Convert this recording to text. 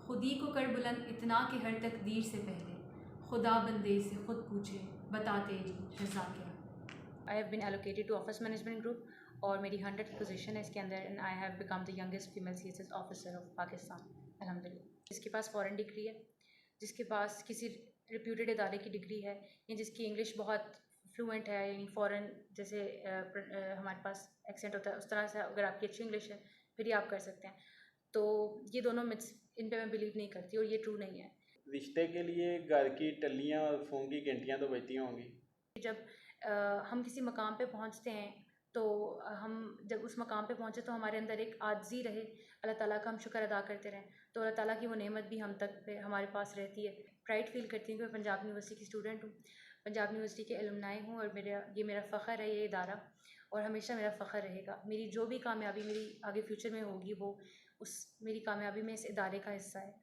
खुदी को कर बुलंद इतना कि हर तकदीर से पहले खुदा बंदे से खुद पूछे बता तेरी रज़ा क्या। I have been allocated to office management group और मेरी 100th पोजीशन है इसके अंदर and I have become the youngest female CSS officer of Pakistan अल्हम्दुलिल्लाह। जिसके पास फॉरेन डिग्री है, जिसके पास किसी रिप्यूटेड इदारे की डिग्री है या जिसकी इंग्लिश बहुत फ्लुएंट है, यानी फ़ॉरेन जैसे हमारे पास एक्सेंट होता है उस तरह से अगर आपकी अच्छी इंग्लिश है फिर ही आप कर सकते हैं। तो ये दोनों मिथ्स, इन पे मैं बिलीव नहीं करती और ये ट्रू नहीं है। रिश्ते के लिए घर की टल्लियाँ और फ़ोन की घंटियाँ तो बजती होंगी। जब हम किसी मकाम पे पहुंचते हैं तो हम जब उस मकाम पे पहुंचे तो हमारे अंदर एक आजिज़ी रहे, अल्लाह ताला का हम शुक्र अदा करते रहें, तो अल्लाह ताला की वो नेमत भी हम तक पे हमारे पास रहती है। प्राइड फील करती हूँ कि मैं पंजाब यूनिवर्सिटी की स्टूडेंट हूँ, पंजाब यूनिवर्सिटी के एलुमनाई हूँ और मेरा फ़ख्र है ये इदारा, और हमेशा मेरा फ़ख्र रहेगा। मेरी जो भी कामयाबी मेरी आगे फ्यूचर में होगी वो उस मेरी कामयाबी में इस इदारे का हिस्सा है।